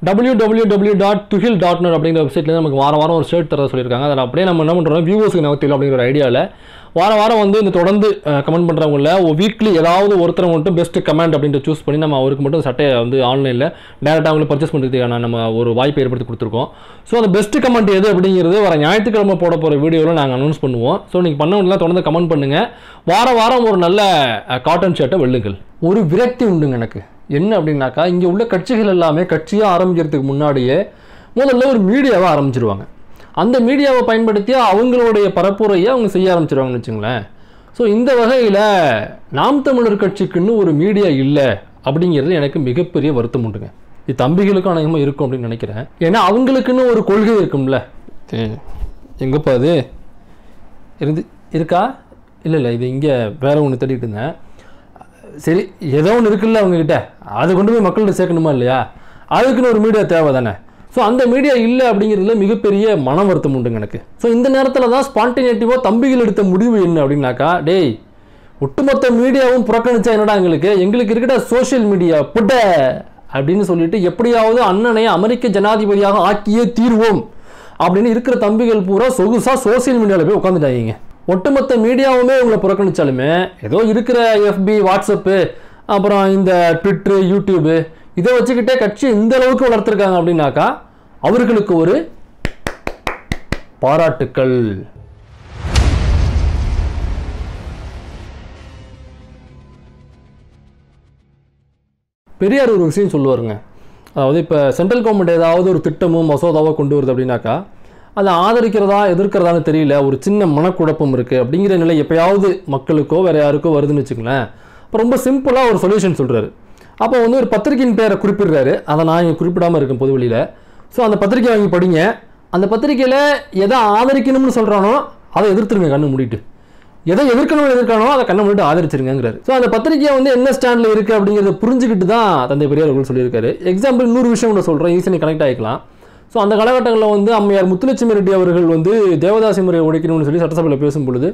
www.tuhil.net அப்படிங்கிற வெப்சைட்ல நமக்கு வாரம் ஒரு ஷர்ட் தர சொல்லியிருக்காங்க. அதில் அப்படியே நம்ம என்ன பண்ணுறோம், வியூவர்ஸ்க்கு நமக்கு தெரியல அப்படிங்கிற ஒரு ஐடியாவில் வாரம் வந்து இந்த தொடர்ந்து கமெண்ட் பண்ணுறவங்கள வீக்லி ஏதாவது ஒருத்தரை மட்டும் பெஸ்ட் கமெண்ட் அப்படின்ட்டு சூஸ் பண்ணி நம்ம அவருக்கு மட்டும் சட்டையை வந்து ஆன்லைனில் டேரெக்டாக அவங்களுக்கு பர்ச்சேஸ் பண்ணுறதுக்கான நம்ம ஒரு வாய்ப்பை ஏற்படுத்தி கொடுத்துருக்கோம். ஸோ அந்த பெஸ்ட் கமெண்ட் எது அப்படிங்கிறது வர ஞாயிற்றுக்கிழமை போட போகிற வீடியோவில் நாங்கள் அனௌன்ஸ் பண்ணுவோம். ஸோ நீங்கள் பண்ணவங்களாம் தொடர்ந்து கமெண்ட் பண்ணுங்கள். வாரம் ஒரு நல்ல காட்டன் ஷர்ட்டை வெல்லுங்கள். ஒரு விரக்தி உண்டுங்க எனக்கு. என்ன அப்படின்னாக்கா, இங்கே உள்ள கட்சிகள் எல்லாமே கட்சியாக ஆரம்பிக்கிறதுக்கு முன்னாடியே முதல்ல ஒரு மீடியாவை ஆரம்பிச்சிருவாங்க. அந்த மீடியாவை பயன்படுத்தி அவங்களுடைய பரப்புரையை அவங்க செய்ய ஆரம்பிச்சிருவாங்கன்னு வச்சுங்களேன். ஸோ இந்த வகையில் நாம் தமிழர் கட்சிக்குன்னு ஒரு மீடியா இல்லை அப்படிங்கிறது எனக்கு மிகப்பெரிய வருத்தம் உண்டுங்க. இது தம்பிகளுக்கும் அநேகமாக இருக்கும் அப்படின்னு நினைக்கிறேன். ஏன்னா அவங்களுக்குன்னு ஒரு கொள்கை இருக்கும்ல. எங்கப்பா அது இருக்கா? இல்லை இது இங்கே வேற ஒன்று தேடிட்டு இருந்தேன். சரி, ஏதோ ஒன்று இருக்குல்ல அவங்ககிட்ட, அதை கொண்டு போய் மக்கள்கிட்ட சேர்க்கணுமா இல்லையா? அதுக்குன்னு ஒரு மீடியா தேவை தானே. ஸோ அந்த மீடியா இல்லை அப்படிங்கிறதுல மிகப்பெரிய மன வருத்தம் உண்டுங்க எனக்கு. ஸோ இந்த நேரத்தில் தான் ஸ்பான்டேனிட்டிவாக தம்பிகள் எடுத்த முடிவு என்ன அப்படின்னாக்கா, டேய் ஒட்டுமொத்த மீடியாவும் புறக்கணிச்சா என்னடா எங்களுக்கு இருக்கிற சோஷியல் மீடியா புட்ட அப்படின்னு சொல்லிட்டு எப்படியாவது அண்ணனை அமெரிக்க ஜனாதிபதியாக ஆக்கியே தீர்வோம் அப்படின்னு இருக்கிற தம்பிகள் பூரா சொகுசாக சோசியல் மீடியாவில் போய் உட்காந்துட்டாங்க. ஒட்டுமொத்த மீடியாவுமே உங்களை புறக்கணிச்சாலுமே ஏதோ இருக்கிற FB, வாட்ஸ்அப்பு, அப்புறம் இந்த ட்விட்டரு, யூடியூபு இதை வச்சுக்கிட்டே கட்சி இந்த அளவுக்கு வளர்த்துருக்காங்க அப்படின்னாக்கா அவர்களுக்கு ஒரு பாராட்டுக்கள். பெரியார் ஒரு விஷயம் சொல்லுவாருங்க. அதாவது இப்போ சென்ட்ரல் கவர்மெண்ட் ஏதாவது ஒரு திட்டமோ மசோதாவோ கொண்டு வருது அப்படின்னாக்கா அதை ஆதரிக்கிறதா எதிர்க்கிறதான்னு தெரியல, ஒரு சின்ன மனக்குழப்பம் இருக்குது அப்படிங்கிற நிலை எப்போயாவது மக்களுக்கோ வேறு யாருக்கோ வருதுன்னு வச்சுங்களேன். இப்போ ரொம்ப சிம்பிளாக ஒரு சொல்யூஷன் சொல்கிறாரு. அப்போ வந்து ஒரு பத்திரிகையின் பேரை குறிப்பிடுறாரு. அதை நான் இங்கே குறிப்பிடாமல் இருக்கேன் பொது வெளியில். ஸோ அந்த பத்திரிக்கை வாங்கி படிங்க. அந்த பத்திரிக்கையில் எதை ஆதரிக்கணும்னு சொல்கிறானோ அதை எதிர்த்துருங்க கண்ணு மூடிட்டு. எதை எதிர்க்கானோ அதை கண்ணை மூடிட்டு ஆதரிச்சிருங்கிறாரு. ஸோ அந்த பத்திரிக்கையை வந்து என்ன ஸ்டாண்டில் இருக்குது அப்படிங்கிறத புரிஞ்சுக்கிட்டு தான் தந்தை பெரியார் அவர்கள் சொல்லியிருக்காரு. எக்ஸாம்பிள் இன்னொரு விஷயம் கூட சொல்கிறேன், ஈஸியாக கனெக்ட் ஆகிக்கலாம். ஸோ அந்த காலகட்டங்களில் வந்து அம்மையார் முத்துலட்சுமி ரெட்டி அவர்கள் வந்து தேவதாசி முறையை ஒழிக்கணும்னு சொல்லி சட்டசபையில் பேசும் பொழுது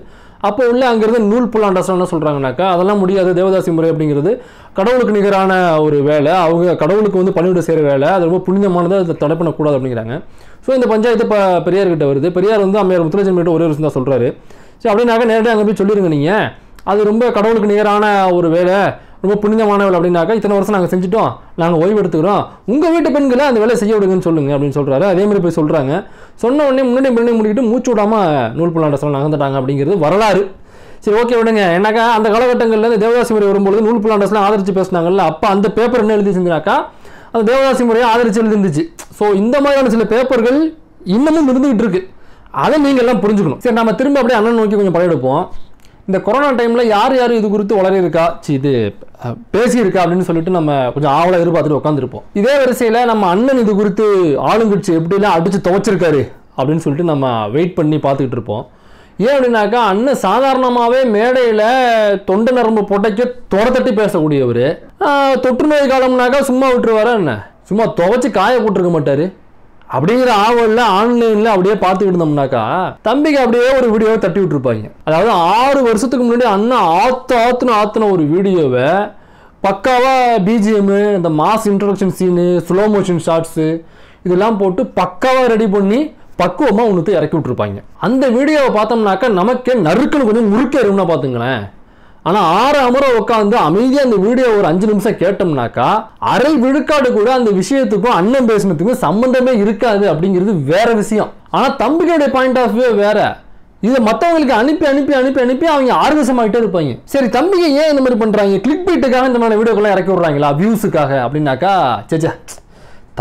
அப்போ உள்ள அங்கேருந்து நூல் புல்லாண்டர்ஸ்லாம் என்ன சொல்கிறாங்கனாக்கா, அதெல்லாம் முடியாது, தேவதாசி முறை அப்படிங்கிறது கடவுளுக்கு நிகரான ஒரு வேலை, அவங்க கடவுளுக்கு வந்து பணிவிட செய்கிற வேலை, அது ரொம்ப புனிதமானது, அதை தடை பண்ணக்கூடாது அப்படிங்கிறாங்க. ஸோ இந்த பஞ்சாயத்து பெரியார்கிட்ட வருது. பெரியார் வந்து அம்மையார் முத்துலட்சுமி ரெட்டி ஒரே விஷயம் தான் சொல்கிறாரு. சரி அப்படின்னாக்கா நேரடியாக அங்கே போய் சொல்லிடுங்க, நீங்கள் அது ரொம்ப கடவுளுக்கு நிகரான ஒரு வேலை, ரொம்ப புனிதமானவள் அப்படின்னாக்கா இத்தனை வருஷம் நாங்கள் செஞ்சுட்டோம், நாங்கள் ஓய்வு எடுத்துக்கிறோம், உங்கள் வீட்டு பெண்களை அந்த வேலையை செய்ய விடுங்கன்னு சொல்லுங்கள் அப்படின்னு சொல்கிறாரு. அதேமாதிரி போய் சொல்கிறாங்க. சொன்ன உடனே முன்னாடி முடிக்கிட்டு மூச்சு விடாமல் நூல் புல்லாண்ட சொல்ல நகர்ந்துட்டாங்க அப்படிங்கிறது வரலாறு. சரி ஓகே விடுங்க. ஏன்னாக்கா அந்த காலகட்டங்களில் இந்த தேவதாசி முறை வரும்பொழுது நூல் புல்லாண்டஸ்லாம் ஆதரித்து பேசினாங்கல்ல, அப்போ அந்த பேப்பர் என்ன எழுதி செஞ்சாக்கா அந்த தேவதாசி முறையை ஆதரித்து எழுதிருந்துச்சு. ஸோ இந்த மாதிரியான சில பேப்பர்கள் இன்னமும் இருந்துகிட்டு இருக்கு. அதை நீங்கள் எல்லாம் புரிஞ்சுக்கணும். சரி, நம்ம திரும்ப அப்படியே அண்ணன் நோக்கி கொஞ்சம் படையெடுப்போம். இந்த கொரோனா டைமில் யார் இது குறித்து வளரிருக்கா, இது பேசியிருக்கா அப்படின்னு சொல்லிட்டு நம்ம கொஞ்சம் ஆவலாக எதிர்பார்த்துட்டு உட்காந்துருப்போம். இதே வரிசையில் நம்ம அண்ணன் இது குறித்து ஆளுங்கட்சி எப்படிலாம் அடித்து துவைச்சிருக்காரு அப்படின்னு சொல்லிட்டு நம்ம வெயிட் பண்ணி பார்த்துக்கிட்டு இருப்போம். ஏன் அப்படின்னாக்கா அண்ணன் சாதாரணமாகவே மேடையில் தொண்டை நரம்பு பொட்டைக்க தோரத்தட்டி பேசக்கூடியவர். தொற்று நோய் காலம்னாக்கா சும்மா விட்டுருவாரா என்ன, சும்மா துவைச்சி காய போட்டிருக்க மாட்டார். அப்படிங்கிற ஆவலில் ஆன்லைனில் அப்படியே பார்த்துக்கிட்டு இருந்தோம்னாக்கா தம்பிக்கு அப்படியே ஒரு வீடியோவை தட்டி விட்டுருப்பாங்க. அதாவது 6 வருஷத்துக்கு முன்னாடி அண்ணன் ஆத்துன ஒரு வீடியோவை பக்காவாக BGM, இந்த mass introduction scene, slow motion shorts இதெல்லாம் போட்டு பக்காவாக ரெடி பண்ணி பக்குவமாக ஒன்று இறக்கி விட்டுருப்பாங்க. அந்த வீடியோவை பார்த்தோம்னாக்கா நமக்கே நறுக்குன்னு கொஞ்சம் முறுக்கேறும்னா பார்த்துங்களேன். ஆனால் 6 அமர உட்காந்து அமைதியாக அந்த வீடியோ ஒரு 5 நிமிஷம் கேட்டோம்னாக்கா அரை விழுக்காடு கூட அந்த விஷயத்துக்கும் அண்ணன் பேசினதுக்கும் சம்பந்தமே இருக்காது அப்படிங்கிறது வேற விஷயம். ஆனால் தம்பிகளுடைய பாயிண்ட் ஆஃப் வியூ வேற. இதை மற்றவங்களுக்கு அனுப்பி அவங்க ஆர்வசமாகிட்டே இருப்பாங்க. சரி, தம்பிக்கு ஏன் இந்த மாதிரி பண்ணுறாங்க, கிளிக் பைட்டுக்காக இந்த மாதிரி வீடியோக்கெல்லாம் இறக்கி விட்றாங்களா, வியூஸுக்காக அப்படின்னாக்கா சேச்சா,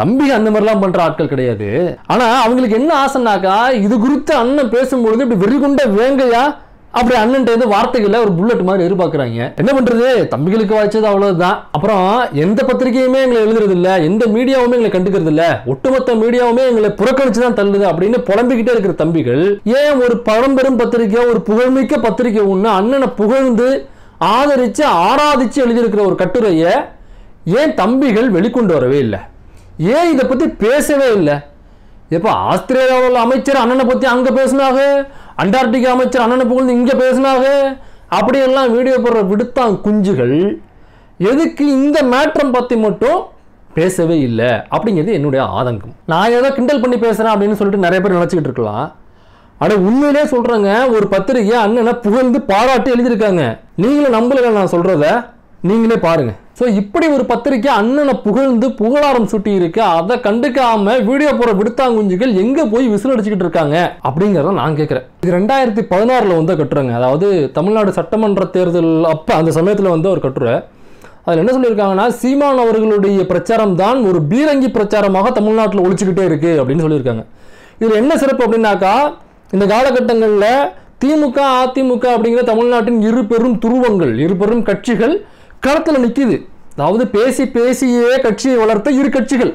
தம்பி அந்த மாதிரிலாம் பண்ணுற ஆட்கள் கிடையாது. ஆனால் அவங்களுக்கு என்ன ஆசைனாக்கா இது குறித்து அண்ணன் பேசும்பொழுது இப்படி வெறிகுண்ட வேங்கையா அப்படி அண்ணன்ட்டு வார்த்தைகளை ஒரு புல்லட் மாதிரி எதிர்பார்க்குறாங்க. என்ன பண்ணுறது, தம்பிகளுக்கு வாய்ச்சது அவ்வளோதான். அப்புறம் எந்த பத்திரிகையுமே எங்களை எழுதுறது இல்லை, எந்த மீடியாவுமே எங்களை கண்டுக்கிறது இல்லை, ஒட்டுமொத்த மீடியாவுமே எங்களை புறக்கணிச்சு தான் தள்ளுது அப்படின்னு புலம்பிக்கிட்டே இருக்கிற தம்பிகள் ஏன் ஒரு பழம்பெரும் பத்திரிகை, ஒரு புகழ்மிக்க பத்திரிகை ஒன்று அண்ணனை புகழ்ந்து ஆதரித்து ஆராதிச்சு எழுதியிருக்கிற ஒரு கட்டுரையை ஏன் தம்பிகள் வெளிக்கொண்டு வரவே இல்லை, ஏன் இதை பற்றி பேசவே இல்லை? எப்போ ஆஸ்திரேலியாவில் அமைச்சர் அண்ணனை பற்றி அங்கே பேசினாங்க, அண்டார்டிகா அமைச்சர் அண்ணனை புகழ்ந்து இங்கே பேசினாங்க, அப்படியெல்லாம் வீடியோ போடுற விடுத்தான் குஞ்சுகள் எதுக்கு இந்த மேட்ரம் பற்றி மட்டும் பேசவே இல்லை அப்படிங்கிறது என்னுடைய ஆதங்கம். நான் ஏதோ கிண்டல் பண்ணி பேசுகிறேன் அப்படின்னு சொல்லிட்டு நிறைய பேர் நினச்சிக்கிட்டு இருக்கலாம். ஆனால் உண்மையிலே சொல்கிறேங்க, ஒரு பத்திரிகை அண்ணனை புகழ்ந்து பாராட்டி எழுதியிருக்காங்க. நீங்களும் நம்பல நான் சொல்கிறத நீங்களே பாருங்கள். ஸோ இப்படி ஒரு பத்திரிக்கை அண்ணனை புகழ்ந்து புகழாரம் சுட்டி இருக்கு. அதை கண்டுக்காம வீடியோ போகிற விடுத்தாங்குஞ்சுகள் எங்கே போய் விசில் அடிச்சுக்கிட்டு இருக்காங்க அப்படிங்கிறத நான் கேட்குறேன். இது 2016 வந்து கட்டுறேங்க. அதாவது தமிழ்நாடு சட்டமன்ற தேர்தல் அப்போ அந்த சமயத்தில் வந்து ஒரு கட்டுரை. அதில் என்ன சொல்லியிருக்காங்கன்னா, சீமான் அவர்களுடைய பிரச்சாரம் தான் ஒரு பீரங்கி பிரச்சாரமாக தமிழ்நாட்டில் ஒழிச்சுக்கிட்டே இருக்குது அப்படின்னு சொல்லியிருக்காங்க. இதில் என்ன சிறப்பு அப்படின்னாக்கா, இந்த காலகட்டங்களில் திமுக அதிமுக அப்படிங்கிற தமிழ்நாட்டின் இரு பெரும் துருவங்கள், இரு பெரும் கட்சிகள் களத்தில் நிற்கிது. அதாவது பேசி பேசியே கட்சியை வளர்த்த இரு கட்சிகள்,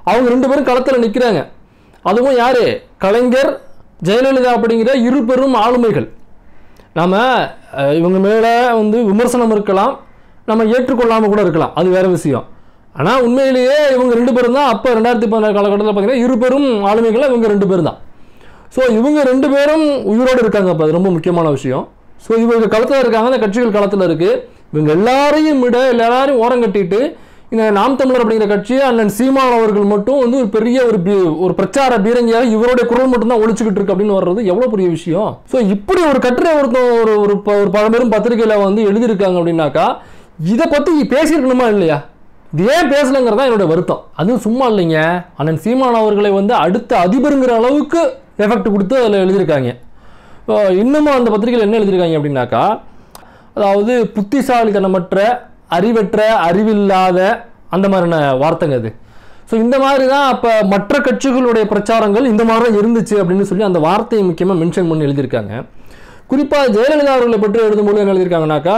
அவங்க 2 பேரும் களத்தில் நிற்கிறாங்க. அதுவும் யார்? கலைஞர், ஜெயலலிதா அப்படிங்கிற இரு பெரும் ஆளுமைகள். நம்ம இவங்க மேலே வந்து விமர்சனம் இருக்கலாம், நம்ம ஏற்றுக்கொள்ளாமல் கூட இருக்கலாம், அது வேறு விஷயம். ஆனால் உண்மையிலேயே இவங்க 2 பேரும் தான் அப்போ 2016 காலகட்டத்தில் பார்த்தீங்கன்னா இரு பெரும் ஆளுமைகள் இவங்க 2 பேரும் தான். ஸோ இவங்க 2 பேரும் உயிரோடு இருக்காங்க. அப்போ அது ரொம்ப முக்கியமான விஷயம். ஸோ இவங்க களத்தில் இருக்காங்க, அந்த கட்சிகள் களத்தில் இருக்குது. இவங்க எல்லாரையும் விட எல்லாரையும் ஓரம் கட்டிட்டு இந்த நாம் தமிழர் அப்படிங்கிற கட்சி அண்ணன் சீமான் அவர்கள் மட்டும் வந்து ஒரு பெரிய ஒரு பிரச்சார பீரங்கியாக இவருடைய குரல் மட்டும்தான் ஒழிச்சுக்கிட்டு இருக்கு அப்படின்னு வர்றது எவ்வளோ பெரிய விஷயம். ஸோ இப்படி ஒரு கட்டுரை ஒரு பழம்பெரும் பத்திரிகையில் வந்து எழுதியிருக்காங்க அப்படின்னாக்கா, இதை பற்றி பேசியிருக்கணுமா இல்லையா? இது ஏன் பேசலைங்கிறது தான் என்னோட வருத்தம். அதுவும் சும்மா இல்லைங்க, அண்ணன் சீமான் அவர்களை வந்து அடுத்த அதிபருங்கிற அளவுக்கு எஃபெக்ட் கொடுத்து அதில் எழுதியிருக்காங்க. இன்னமும் அந்த பத்திரிகையில் என்ன எழுதியிருக்காங்க அப்படின்னாக்கா, அதாவது புத்திசாலித்தனமற்ற, அறிவற்ற, அறிவில்லாத, அந்த மாதிரியான வார்த்தைங்க அது. ஸோ இந்த மாதிரி தான் அப்போ மற்ற கட்சிகளுடைய பிரச்சாரங்கள் இந்த மாதிரி தான் இருந்துச்சு அப்படின்னு சொல்லி அந்த வார்த்தையை முக்கியமாக மென்ஷன் பண்ணி எழுதியிருக்காங்க. குறிப்பாக ஜெயலலிதா அவர்களை பற்றி எழுதும்போது என்ன எழுதியிருக்காங்கனாக்கா,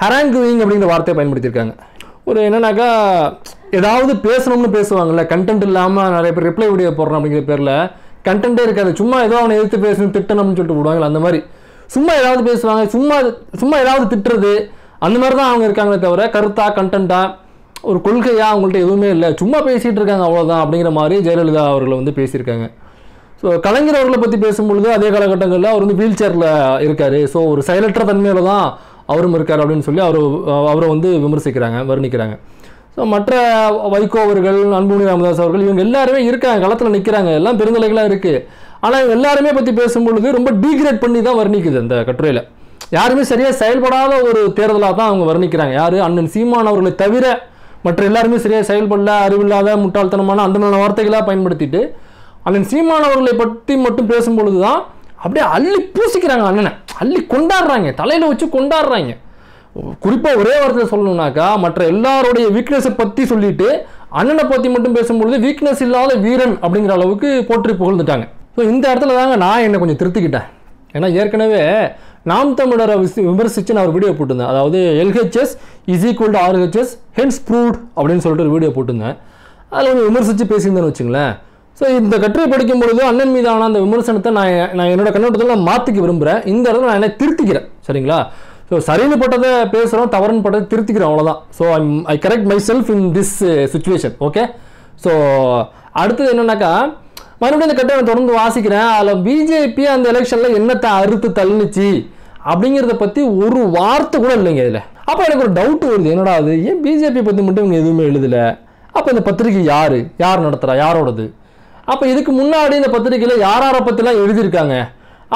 ஹராங்குவிங் அப்படிங்கிற வார்த்தையை பயன்படுத்தியிருக்காங்க. ஒரு என்னன்னாக்கா, ஏதாவது பேசணும்னு பேசுவாங்கள்ல, கண்டென்ட் இல்லாமல் நிறைய பேர் ரிப்ளை வீடியோ போடுறோம் அப்படிங்கிற பேரில் கண்டென்ட்டே இருக்காது, சும்மா ஏதோ அவனை எதிர்த்து பேசணும் திட்டணும்னு சொல்லிட்டு விடுவாங்களே, அந்த மாதிரி சும்மா ஏதாவது பேசுவாங்க, சும்மா ஏதாவது திட்டுறது, அந்த மாதிரி தான் அவங்க இருக்காங்களே தவிர கருத்தா கண்டென்ட்டா ஒரு கொள்கையா அவங்கள்ட்ட எதுவுமே இல்லை, சும்மா பேசிகிட்டு இருக்காங்க அவ்வளோதான் அப்படிங்கிற மாதிரி ஜெயலலிதா அவர்களை வந்து பேசியிருக்காங்க. ஸோ கலைஞர் அவர்களை பற்றி பேசும்பொழுது அதே காலகட்டங்களில் அவர் வந்து வீல் சேரில் இருக்கார், ஸோ ஒரு செயலற்ற தன்மையில் தான் அவரும் இருக்கார் அப்படின்னு சொல்லி அவரை வந்து விமர்சிக்கிறாங்க, வர்ணிக்கிறாங்க. ஸோ மற்ற வைகோ அவர்கள், அன்புமணி ராமதாஸ் அவர்கள், இவங்க எல்லாருமே இருக்காங்க, களத்தில் நிற்கிறாங்க, எல்லாம் பெருந்தலைகளாக இருக்குது. ஆனால் இவங்க எல்லாருமே பற்றி பேசும்பொழுது ரொம்ப டீக்ரேட் பண்ணி தான் வர்ணிக்குது அந்த கட்டுரையில். யாருமே சரியாக செயல்படாத ஒரு தேர்தலாக தான் அவங்க வர்ணிக்கிறாங்க. யார்? அண்ணன் சீமான் அவர்களை தவிர மற்ற எல்லாருமே சரியாக செயல்படல, அறிவில்லாத, முட்டாள்தனமான அந்த மாதிரி வார்த்தைகளாக பயன்படுத்திட்டு அண்ணன் சீமான் அவர்களை பற்றி மட்டும் பேசும்பொழுது தான் அப்படியே அள்ளி பூசிக்கிறாங்க, அண்ணனை அள்ளி கொண்டாடுறாங்க, தலையில் வச்சு கொண்டாடுறாங்க. குறிப்பாக ஒரே வார்த்தையில் சொல்லணும்னாக்கா, மற்ற எல்லாருடைய வீக்னஸை பற்றி சொல்லிட்டு அண்ணனை பற்றி மட்டும் பேசும்பொழுது வீக்னஸ் இல்லாத வீரன் அப்படிங்கிற அளவுக்கு போற்றி புகழ்ந்துட்டாங்க. ஸோ இந்த இடத்துல தாங்க நான் என்னை கொஞ்சம் திருத்திக்கிட்டேன். ஏன்னா ஏற்கனவே நாம் தமிழரை விமர்சித்து நான் ஒரு வீடியோ போட்டிருந்தேன். அதாவது LHS = RHS ஹென்ஸ் ப்ரூவ்ட் அப்படின்னு சொல்லிட்டு ஒரு வீடியோ போட்டிருந்தேன். அதில் கொஞ்சம் விமர்சித்து பேசியிருந்தேன்னு வச்சுங்களேன். ஸோ இந்த கட்டுரை படிக்கும் பொழுது அண்ணன் மீதான அந்த விமர்சனத்தை நான் என்னோட கண்ணோட்டத்தில் நான் மாற்றிக்க விரும்புகிறேன். இந்த இடத்துல நான் என்ன திருத்திக்கிறேன், சரிங்களா? ஸோ சரின்னு பட்டதை பேசுகிறோம், தவறுன்னு பட்டதை திருத்திக்கிறோம், அவ்வளோதான். So I correct my self in this situation. Okay. So அடுத்தது என்னன்னாக்கா, மறுபடியும் இந்த கட்டுரை தொடர்ந்து வாசிக்கிறேன். அதில் பிஜேபி அந்த எலெக்ஷனில் என்னத்தை அறுத்து தள்ளுச்சு அப்படிங்கிறத பற்றி ஒரு வார்த்தை கூட இல்லைங்க இதில். அப்போ எனக்கு ஒரு டவுட் வருது, என்னடா அது, ஏன் பிஜேபி பற்றி மட்டும் இவங்க எதுவுமே எழுதலை? அப்போ இந்த பத்திரிகை யார் நடத்துகிறா, யாரோடது? அப்போ இதுக்கு முன்னாடி இந்த பத்திரிகையில் யாரை பற்றிலாம் எழுதியிருக்காங்க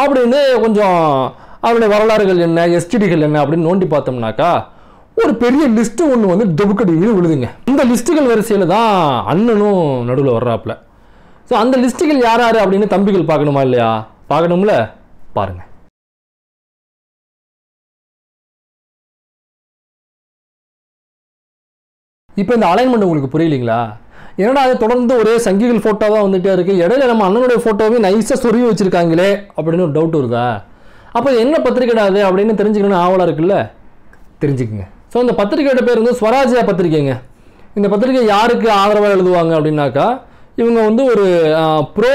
அப்படின்னு கொஞ்சம் அவருடைய வரலாறுகள் என்ன, எஸ்டிடிகள் என்ன அப்படின்னு நோண்டி பார்த்தோம்னாக்கா, ஒரு பெரிய லிஸ்ட்டு ஒன்று வந்து தொகுக்கடி விழுதுங்க. இந்த லிஸ்ட்டுகள் வரிசையில் தான் அண்ணனும் நடுவில் வர்றாப்புல. ஸோ அந்த லிஸ்ட்டுகள் யார் அப்படின்னு தம்பிகள் பார்க்கணுமா இல்லையா? பார்க்கணும்ல, பாருங்க. இப்போ இந்த அலைன்மெண்ட் உங்களுக்கு புரியலீங்களா? என்னடா அது தொடர்ந்து ஒரே சங்கிகள் ஃபோட்டோ தான் வந்துகிட்டே இருக்குது, இடையில நம்ம அண்ணனுடைய ஃபோட்டோவே நைஸாக சொருவி வச்சுருக்காங்களே அப்படின்னு ஒரு டவுட் வருதா? அப்போ என்ன பத்திரிக்கைடா அது அப்படின்னு தெரிஞ்சுக்கணும்னு ஆவலாக இருக்குல்ல, தெரிஞ்சுக்குங்க. ஸோ இந்த பத்திரிக்கையோட பேர் வந்து ஸ்வராஜ்யா பத்திரிக்கைங்க. இந்த பத்திரிகை யாருக்கு ஆதரவாக எழுதுவாங்க அப்படின்னாக்கா, இவங்க வந்து ஒரு ப்ரோ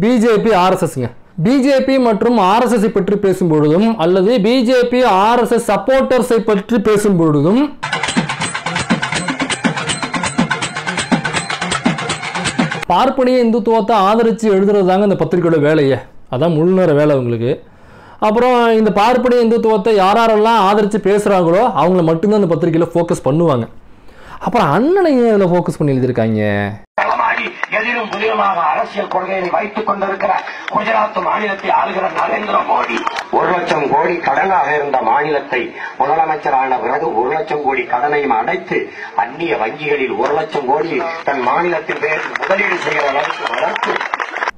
பிஜேபி RSSங்க. பிஜேபி மற்றும் RSSஐ பற்றி பேசும்பொழுதும் அல்லது பிஜேபி RSS சப்போர்ட்டர்ஸை பற்றி பேசும்பொழுதும் பார்ப்பனிய இந்துத்துவத்தை ஆதரித்து எழுதுறது தாங்க இந்த பத்திரிக்கையோட வேலையை. அதான் முழுநேர வேலை உங்களுக்கு. அப்புறம் இந்த பார்ப்பனிய இந்துத்துவத்தை யாரெல்லாம் ஆதரித்து பேசுகிறாங்களோ அவங்கள மட்டும்தான் இந்த பத்திரிக்கையில் ஃபோக்கஸ் பண்ணுவாங்க. அப்புறம் அண்ணனையும் இதில் ஃபோக்கஸ் பண்ணி எழுதியிருக்காங்க. எதிரும் புதிரமாக அரசியல் கொள்கையை வைத்துக் கொண்டிருக்கிற குஜராத் மாநிலத்தை ஆளுகிற நரேந்திர மோடி 1,00,000 கோடி கடனாக இருந்த மாநிலத்தை முதலமைச்சரான பிறகு 1,00,000 கோடி கடனையும் அடைத்து அந்நிய வங்கிகளில் 1,00,000 கோடி தன் மாநிலத்தில் முதலீடு செய்கிற அளவுக்கு வளர்த்து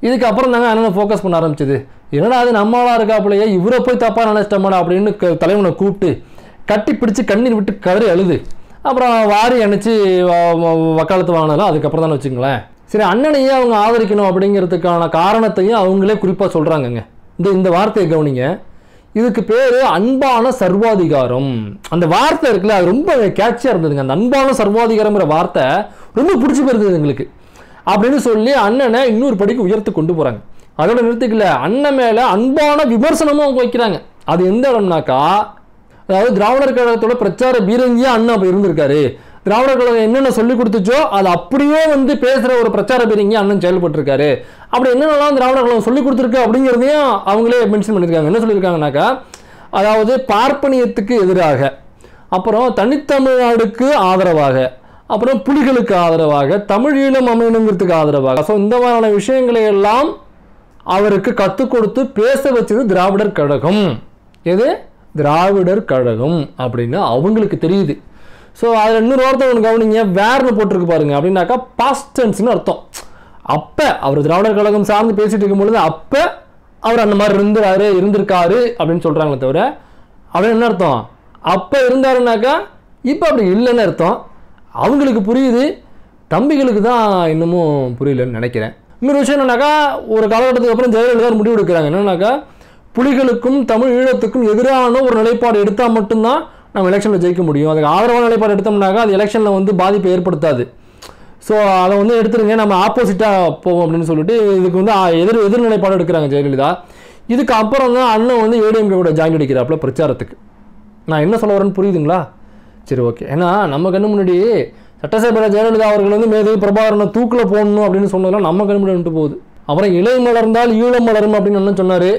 இதுக்கு அப்புறம் தாங்க அண்ணனை ஃபோக்கஸ் பண்ண ஆரம்பிச்சது. என்னடா அது நம்மளா இருக்காப்புலையே, இவரை போய் தப்பா நினைச்சிட்டோம்டா அப்படின்னு தலைவனை கூப்பிட்டு கட்டி பிடிச்சு கண்ணீர் விட்டு கதறி அழுது அப்புறம் வாரி அணைச்சி வக்காலத்து வாங்கினாலும் அதுக்கப்புறம் தானே வச்சுங்களேன். சரி, அண்ணனையே அவங்க ஆதரிக்கணும் அப்படிங்கிறதுக்கான காரணத்தையும் அவங்களே குறிப்பாக சொல்கிறாங்கங்க. இந்த வார்த்தையை கவனிங்க. இதுக்கு பேர் அன்பான சர்வாதிகாரம். அந்த வார்த்தை இருக்குல்ல, அது ரொம்ப கேட்சியாக இருந்ததுங்க. அந்த அன்பான சர்வாதிகாரங்கிற வார்த்தை ரொம்ப பிடிச்சி போயிருந்தது எங்களுக்கு அப்படின்னு சொல்லி அண்ணனை இன்னொரு படிக்கு உயர்த்து கொண்டு போகிறாங்க. அதோட நிறுத்திக்கல, அண்ணன் மேலே அன்பான விமர்சனமும் அவங்க வைக்கிறாங்க. அது எந்த இடம்னாக்கா, அதாவது திராவிடர் கழகத்தோட பிரச்சார பீரங்கியா அண்ணன் அப்போ இருந்திருக்காரு. திராவிடர் கழகம் என்னென்ன சொல்லி கொடுத்துச்சோ அது அப்படியே பேசுகிற ஒரு பிரச்சார பீரங்கியா அண்ணன் செயல்பட்டுருக்காரு. அப்படி என்னென்னலாம் திராவிடர் கழகம் சொல்லி கொடுத்துருக்கு அப்படிங்கிறதையும் அவங்களே மென்ஷன் பண்ணியிருக்காங்க. என்ன சொல்லியிருக்காங்கனாக்கா, அதாவது பார்ப்பனியத்துக்கு எதிராக, அப்புறம் தனித்தமிழ்நாடுக்கு ஆதரவாக, அப்புறம் புலிகளுக்கு ஆதரவாக, தமிழ் ஈழம் அமையணுங்கிறதுக்கு ஆதரவாக, ஸோ இந்த மாதிரியான விஷயங்களை எல்லாம் அவருக்கு கற்றுக் கொடுத்து பேச வச்சது திராவிடர் கழகம். எது? திராவிடர் கழகம் அப்படின்னு அவங்களுக்கு தெரியுது. ஸோ அதில் இன்னொரு வார்த்தை ஒன்று கவனிங்க, வேர்னு போட்டிருக்கு பாருங்க. அப்படின்னாக்கா பாஸ்ட் டென்ஸ்னு அர்த்தம். அப்போ அவர் திராவிடர் கழகம் சார்ந்து பேசிட்டு இருக்கும் பொழுது அப்போ அவர் அந்த மாதிரி இருந்திருக்காரு அப்படின்னு சொல்கிறாங்களே தவிர அப்படின்னு என்ன அர்த்தம்? அப்போ இருந்தாருனாக்கா இப்போ அப்படி இல்லைன்னு அர்த்தம். அவங்களுக்கு புரியுது, தம்பிகளுக்கு தான் இன்னமும் புரியலன்னு நினைக்கிறேன். இன்னொரு விஷயம் என்னன்னாக்கா, ஒரு காலகட்டத்துக்கு அப்புறம் ஜெயலலிதா முடிவு எடுக்கிறாங்க. என்னன்னாக்கா, புலிகளுக்கும் தமிழ் ஈழத்துக்கும் எதிரான ஒரு நிலைப்பாடு எடுத்தால் மட்டும்தான் நம்ம எலெக்ஷனில் ஜெயிக்க முடியும். அதுக்கு ஆதரவான நிலைப்பாடு எடுத்தோம்னாக்கா அது எலெக்ஷனில் பாதிப்பை ஏற்படுத்தாது. ஸோ அதை எடுத்துருங்க, நம்ம ஆப்போசிட்டாக போவோம் அப்படின்னு சொல்லிட்டு இதுக்கு எதிர் நிலைப்பாடு எடுக்கிறாங்க ஜெயலலிதா. இதுக்கு அப்புறம் தான் அண்ணன் ஏடிஎம்கே கூட ஜாயின் அடிக்கிறாப்புல பிரச்சாரத்துக்கு. நான் என்ன சொல்ல வரேன்னு புரியுதுங்களா? சரி, ஓகே. ஏன்னா நம்ம கண்ணு முன்னாடி சட்டசபையில் ஜெயலலிதா அவர்கள் மேதகு பிரபாகரனை தூக்கில் போடணும் அப்படின்னு சொன்னதெல்லாம் நம்ம கண்ணு முன்னாடி போகுது. அப்புறம் இலை மலர்ந்தால் ஈழம் மலரும் அப்படின்னு என்ன சொன்னார்.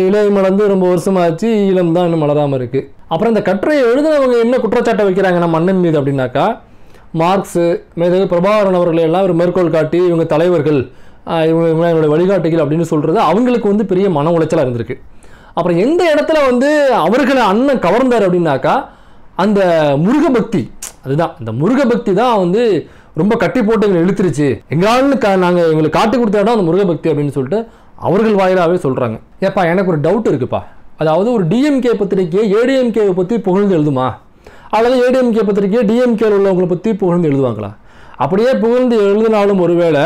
இலை மலர்ந்து ரொம்ப வருஷமாச்சு, ஈழம் தான் இன்னும் மலராமல் இருக்குது. அப்புறம் இந்த கட்டுரையை எழுதினவங்க என்ன குற்றச்சாட்டை வைக்கிறாங்க நம்ம அண்ணன் மீது அப்படின்னாக்கா, மார்க்ஸு, மேதகு பிரபாகரன் அவர்களை எல்லாம் ஒரு மேற்கோள் காட்டி இவங்க தலைவர்கள், இவங்க என்னுடைய வழிகாட்டிகள் அப்படின்னு சொல்கிறது அவங்களுக்கு பெரிய மன உளைச்சலாக இருந்திருக்கு. அப்புறம் எந்த இடத்துல அவர்களை அண்ணன் கவர்ந்தார் அப்படின்னாக்கா, அந்த முருகபக்தி, அதுதான் அந்த முருகபக்தி தான் ரொம்ப கட்டி போட்டு எங்களை இழுத்துருச்சு, எங்களால் நாங்கள் எங்களுக்கு காட்டி கொடுத்த இடம் அந்த முருகபக்தி அப்படின்னு சொல்லிட்டு அவர்கள் வாயிலாகவே சொல்கிறாங்க. ஏப்பா, எனக்கு ஒரு டவுட் இருக்குப்பா. அதாவது ஒரு டிஎம்கே பத்திரிக்கையை ஏடிஎம்கேவை பற்றி புகழ்ந்து எழுதுமா, அல்லது ஏடிஎம்கே பத்திரிக்கையை டிஎம்கேவில் உள்ளவங்களை பற்றி புகழ்ந்து எழுதுவாங்களா? அப்படியே புகழ்ந்து எழுதினாலும் ஒருவேளை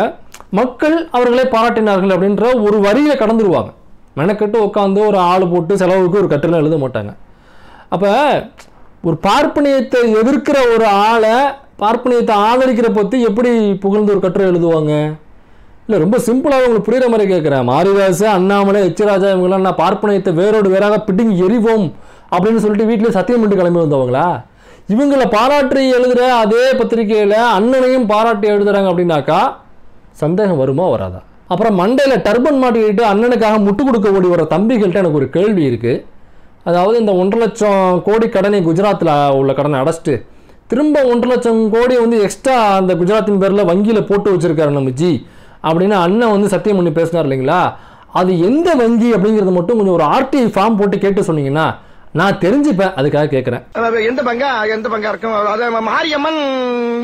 மக்கள் அவர்களை பாராட்டினார்கள் அப்படின்ற ஒரு வரியை கடந்துருவாங்க. மெனக்கட்டு உட்காந்து ஒரு ஆள் போட்டு செலவுக்கு ஒரு கட்டுரை எழுத மாட்டாங்க. அப்போ ஒரு பார்ப்பனியத்தை எதிர்க்கிற ஒரு ஆளை பார்ப்பனியத்தை ஆதரிக்கிற பற்றி எப்படி புகழ்ந்து ஒரு கட்டுரை எழுதுவாங்க? இல்லை, ரொம்ப சிம்பிளாக உங்களுக்கு புரியுற மாதிரி கேட்குறேன். மாரிதாசு, அண்ணாமலை, எச்ராஜா இவங்கெல்லாம் நான் பார்ப்பனியத்தை வேரோடு வேறாக பிடிங்கி எரிவோம் அப்படின்னு சொல்லிட்டு வீட்டில் சத்தியம் பண்ணி கிளம்பி வந்தவங்களா? இவங்களை பாராட்டி எழுதுகிற அதே பத்திரிகையில் அண்ணனையும் பாராட்டி எழுதுறாங்க அப்படின்னாக்கா சந்தேகம் வருமா வராதா? அப்புறம் மண்டையில் டர்பன் மாட்டிக்கிட்டு அண்ணனுக்காக முட்டு கொடுக்க ஓடி வர தம்பிகள்கிட்ட எனக்கு ஒரு கேள்வி இருக்குது. அதாவது இந்த 1,00,000 கோடி கடனை குஜராத்தில் உள்ள கடனை அடைச்சிட்டு திரும்ப 1,00,000 கோடி எக்ஸ்ட்ரா அந்த குஜராத்தின் பேரில் வங்கியில் போட்டு வச்சுருக்காரு நம்ம ஜி அப்படின்னு அண்ணன் சத்தியம் பண்ணி பேசினார் இல்லைங்களா? அது எந்த வங்கி அப்படிங்கிறது மட்டும் கொஞ்சம் ஒரு ஆர்டிஐ ஃபார்ம் போட்டு கேட்டு சொன்னீங்கன்னா நான் தெரிஞ்சுப்பேன். அதுக்காக கேட்குறேன். எந்த பங்கா இருக்கும்? மாரியம்மன்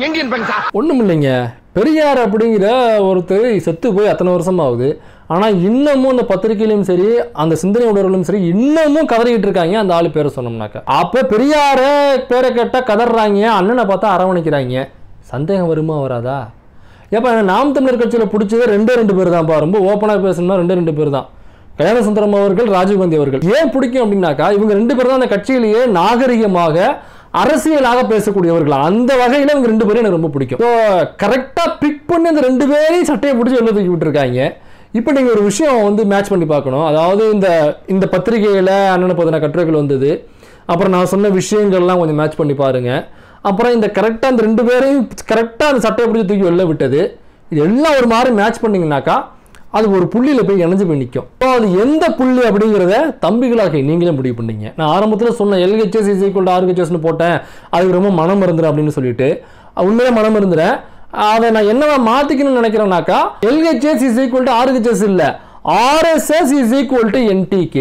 இந்தியன் பங்கா? ஒன்றும் இல்லைங்க, பெரியார் அப்படிங்கிற ஒருத்தர் செத்து போய் அத்தனை வருஷம் ஆகுது. ஆனால் இன்னமும் அந்த பத்திரிகையிலும் சரி, அந்த சிந்தனை உணர்வுகளும் சரி, இன்னமும் கதறிக்கிட்டு இருக்காங்க அந்த ஆளு பேரை சொன்னோம்னாக்கா. அப்போ பெரியார பேரை கேட்டால் கதறாங்க, அண்ணனை பார்த்தா அரவணைக்கிறாங்க. சந்தேகம் வருமா வராதா? ஏப்பா, நாம் தமிழர் கட்சியில் பிடிச்சது 2 பேர் தான்ப்பா. ரொம்ப ஓப்பனாக பேசணும்னா 2 பேர் தான். கல்யாண சுந்தரம் அவர்கள், ராஜீவ்காந்தி அவர்கள். ஏன் பிடிக்கும் அப்படின்னாக்கா, இவங்க 2 பேர் தான் அந்த கட்சியிலேயே நாகரிகமாக அரசியலாக பேசக்கூடியவர்கள். அந்த வகையில் இவங்க 2 பேரும் எனக்கு ரொம்ப பிடிக்கும். ஸோ கரெக்டாக பிக் பண்ணி அந்த 2 பேரையும் சட்டையை பிடிச்சி வெளில தூக்கி விட்டுருக்காங்க. இப்போ நீங்கள் ஒரு விஷயம் மேட்ச் பண்ணி பார்க்கணும். அதாவது இந்த பத்திரிகையில் அண்ணனை பற்றின கட்டுரைகள் வந்தது, அப்புறம் நான் சொன்ன விஷயங்கள்லாம் கொஞ்சம் மேட்ச் பண்ணி பாருங்கள். அப்புறம் இந்த கரெக்டாக அந்த 2 பேரையும் கரெக்டாக அந்த சட்டையை பிடிச்சி தூக்கி வெளில விட்டது, இது எல்லாம் ஒரு மாதிரி மேட்ச் பண்ணிங்கனாக்கா அது ஒரு புள்ளியில் போய் இணைஞ்சு போய் நிற்கும். ஸோ அது எந்த புள்ளி அப்படிங்கிறத தம்பிகளாக நீங்களே முடிவு பண்ணீங்க. நான் ஆரம்பத்தில் சொன்ன LHS = RHSன்னு போட்டேன், அதுக்கு ரொம்ப மனம் இருந்துரு அப்படின்னு சொல்லிட்டு உண்மையிலே மனம் இருந்துறேன். அதை நான் என்னவா மாற்றிக்கணும்னு நினைக்கிறேன்னாக்கா LHS = RHS இல்லை, RSS = NTK.